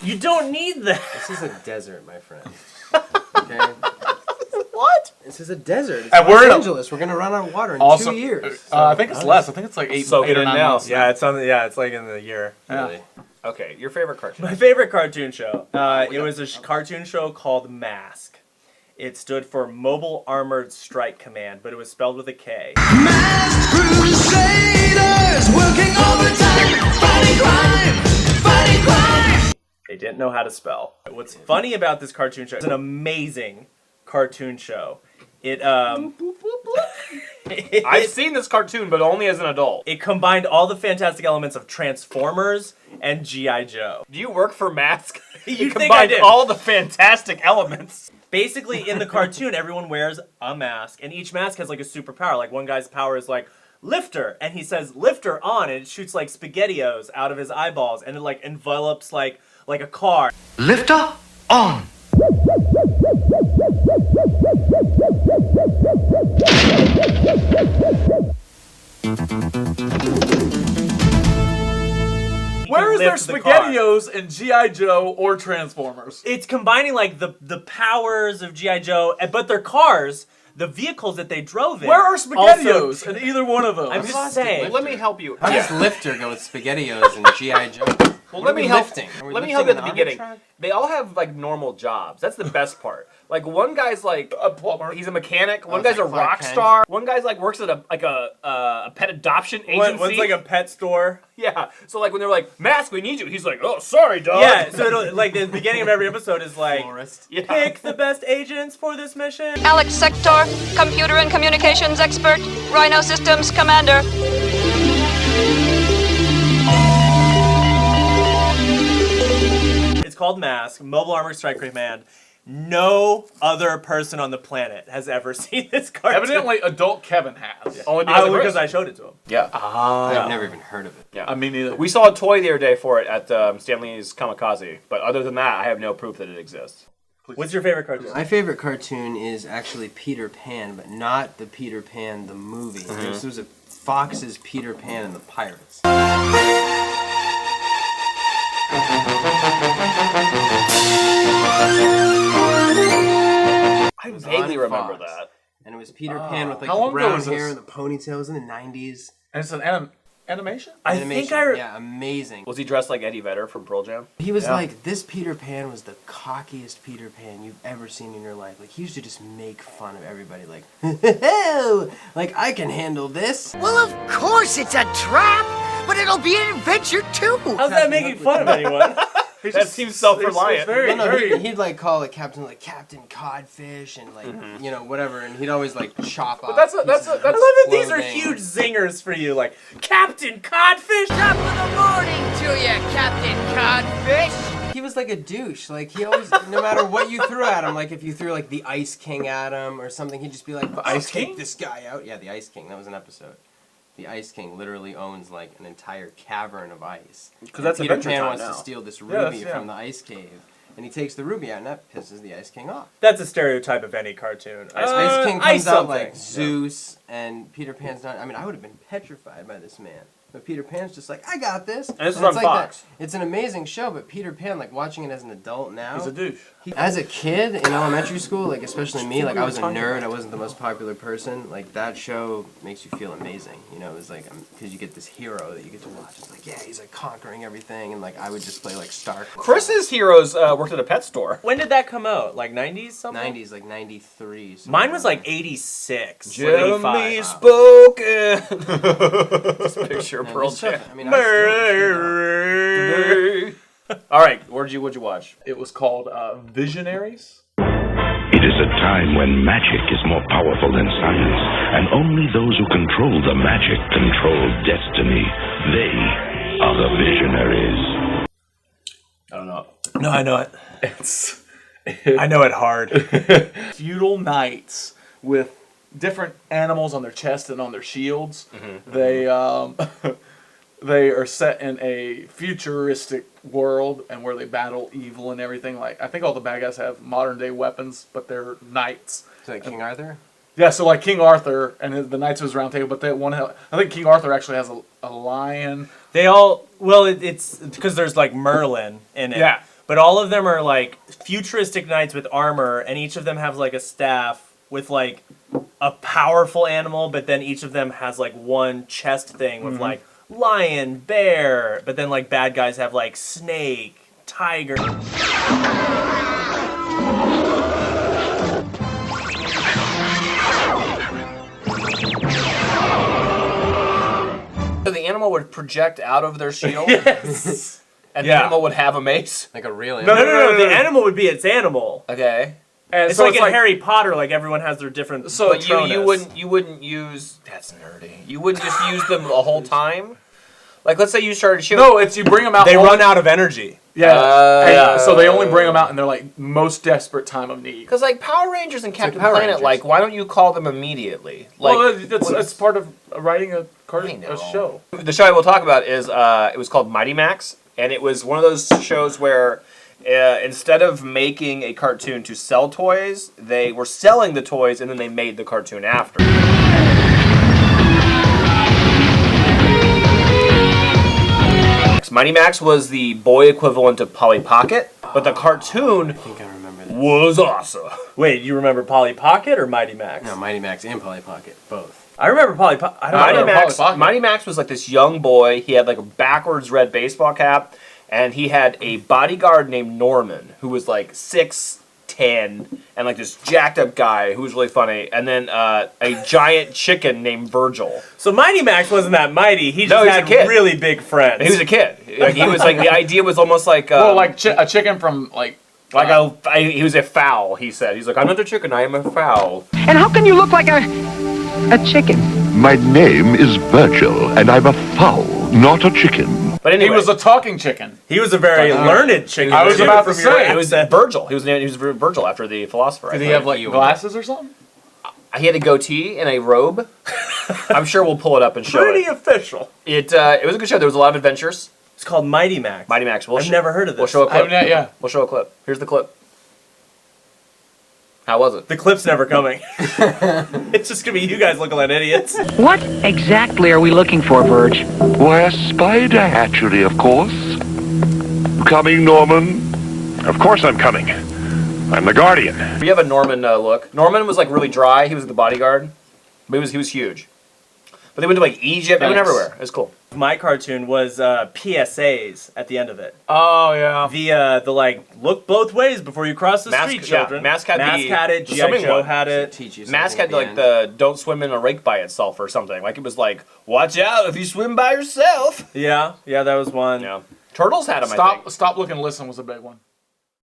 You don't need that. This is a desert, my friend. Okay? What? This is a desert. It's And Los we're in Angeles. We're gonna run out of water in Also, 2 years. I think it's less. I think it's like 8 Soak it or in 9 now. months. Yeah, it's on. Yeah, it's like in the year. Really? Okay, your favorite cartoon. My favorite cartoon show. It was a cartoon show called M.A.S.K. It stood for Mobile Armored Strike Command, but it was spelled with a K. Masked crusaders working overtime, fighting crime. They didn't know how to spell. What's funny about this cartoon show? It's an amazing cartoon show. I've seen this cartoon, but only as an adult. It combined all the fantastic elements of Transformers and G.I. Joe. Do you work for M.A.S.K? You It think I combined did. all the fantastic elements. Basically, in the cartoon, everyone wears a mask, and each mask has like a superpower. Like one guy's power is like lifter, and he says lifter on, and it shoots like SpaghettiOs out of his eyeballs, and it like envelops like a car. Lifter on. Where is there lift the car. SpaghettiOs in G.I. Joe or Transformers? It's combining like the powers of G.I. Joe, but their cars, the vehicles that they drove in. Where are SpaghettiOs also- in either one of those? I'm just saying. Let me help you. How does Lifter go with SpaghettiOs and G.I. Joe? Well, What let are we me help. lifting? Are we Let me lifting help at an the army beginning. truck? They all have like normal jobs. That's the best part. Like one guy's like A plumber. he's a mechanic. One it's guy's a like Clark rock Kent. star. One guy's like works at a pet adoption agency. One's like a pet store. yeah. So like when they're like M.A.S.K, we need you. He's like, oh sorry, dog. Yeah, so it'll, like the beginning of every episode is like, Florist. Yeah. pick the best agents for this mission. Alex Sector, Computer and Communications Expert, Rhino Systems Commander. It's called M.A.S.K, Mobile Armored Strike Command. No other person on the planet has ever seen this cartoon. Evidently, adult Kevin has. Only because of because Chris. I showed it to him. Yeah. I've never even heard of it. Yeah. I mean, neither. We saw a toy the other day for it at Stanley's Kamikaze, but other than that, I have no proof that it exists. What's your favorite cartoon? My favorite cartoon is actually Peter Pan, but not the Peter Pan the movie. This was a Fox's Peter Pan and the Pirates. I vaguely on remember Fox. that. And it was Peter Pan with like How the long ago brown was hair this? and the ponytails in the 90s. And it's an animation? I Animation. think I. Yeah, amazing. Was he dressed like Eddie Vedder from Pearl Jam? He was like, this Peter Pan was the cockiest Peter Pan you've ever seen in your life. Like, he used to just make fun of everybody, like, like, I can handle this. Well, of course it's a trap, but it'll be an adventure too. How's that making fun of anyone? That seems self-reliant. Well, no, he'd like call it Captain Codfish and like, you know, whatever, and he'd always like chop off. that's I love that these are clothing. huge zingers for you, like Captain Codfish. Top of the morning to you, Captain Codfish. He was like a douche. Like, he always, no matter what you threw at him, like if you threw like the Ice King at him or something, he'd just be like, Ice take King? this guy out. Yeah, the Ice King. That was an episode. The Ice King literally owns like an entire cavern of ice. Because that's Peter Adventure Pan Time wants now. to steal this that's- ruby yeah. from the ice cave, and he takes the ruby out, and that pisses the Ice King off. That's a stereotype of any cartoon. Ice King ice comes out something. like Zeus, and Peter Pan's not. I mean, I would have been petrified by this man. But Peter Pan's just like, I got this. And this is it's on like Fox. that. It's an amazing show, but Peter Pan, like watching it as an adult now. He's a douche. As a kid in elementary school, like especially me, like I was a nerd. I wasn't the most popular person. Like that show makes you feel amazing. You know, it was like because you get this hero that you get to watch. It's like, yeah, he's like conquering everything, and like I would just play like Stark. Chris's heroes worked at a pet store. When did that come out? Like 90s something? 90s, like 93. Mine was like 86. Jeremy 85. spoken. Just picture Yeah, Pearl there's stuff- Jam. I mean, I still- All right, what'd you watch? It was called Visionaries. It is a time when magic is more powerful than science, and only those who control the magic control destiny. They are the visionaries. I don't know. No, I know it. It's I know it hard. feudal knights with different animals on their chest and on their shields. They they are set in a futuristic world and where they battle evil and everything. Like I think all the bad guys have modern day weapons, but they're knights. Is that King Arthur? Yeah, so like King Arthur and the Knights of his Round Table, but they one. I think King Arthur actually has a lion. They all, well, it's because there's like Merlin in it. Yeah. but all of them are like futuristic knights with armor, and each of them have like a staff with like a powerful animal, but then each of them has like one chest thing with like lion, bear, but then like bad guys have like snake, tiger. So the animal would project out of their shield, Yes. and Yeah. the animal would have a mace. Like a real No, animal. no. The animal would be its animal. Okay. And It's so like in Harry Potter, like everyone has their different. So But you Patronus. wouldn't use, that's nerdy. You wouldn't just use them the whole time? Like, let's say you started shooting. No, it's you bring them out. They all- run out of energy. Yeah. Yeah. So they only bring them out in their like most desperate time of need. Because like Power Rangers and Captain Power Planet, Rangers. like why don't you call them immediately? Like Well, that's part of writing a cartoon, I know. a show. the show I will talk about is it was called Mighty Max, and it was one of those shows where instead of making a cartoon to sell toys, they were selling the toys and then they made the cartoon after. Mighty Max was the boy equivalent of Polly Pocket, but the cartoon I think I remember that. was awesome. Wait, you remember Polly Pocket or Mighty Max? No, Mighty Max and Polly Pocket, both. I remember Polly Pocket. I don't Mighty know. Max, Polly Pocket. Mighty Max was like this young boy. He had like a backwards red baseball cap, and he had a bodyguard named Norman who was like 6'10", and like this jacked up guy who was really funny, and then a giant chicken named Virgil. So Mighty Max wasn't that mighty. He No, just he's a had kid. really big friends. And he was a kid. Like he was like the idea was almost like Well, like a chicken from like. he was a fowl. He said he's like I'm not a chicken. I am a fowl. And how can you look like a chicken? My name is Virgil, and I'm a fowl, not a chicken. But anyway, He was a talking chicken. He was a very learned chicken. I was too, about to from your say. it was accent. Virgil. He was Virgil after the philosopher. I Did he think. have like glasses or something? He had a goatee and a robe. I'm sure we'll pull it up and show Pretty it. official. It was a good show. There was a lot of adventures. It's called Mighty Max. Mighty Max. I've never heard of We'll this. show a clip. Yeah. We'll show a clip. Here's the clip. How was it? The clip's never coming. It's just gonna be you guys looking like idiots. What exactly are we looking for, Verge? Why, a spider hatchery, of course. Coming, Norman? Of course I'm coming. I'm the Guardian. We have a Norman look. Norman was like really dry. He was the bodyguard, but he was huge. But they went to like Egypt. They went Thanks. everywhere. It was cool. My cartoon was PSAs at the end of it. Oh yeah. The like look both ways before you cross the street, Yeah, children. M.A.S.K had had it. the G.I. swimming Joe one. had it. Teach you M.A.S.K had something like at the end. the don't swim in a lake by itself or something. Like it was like watch out if you swim by yourself. Yeah, that was one. Yeah. Turtles had them. I think. Stop, look, and listen was a big one.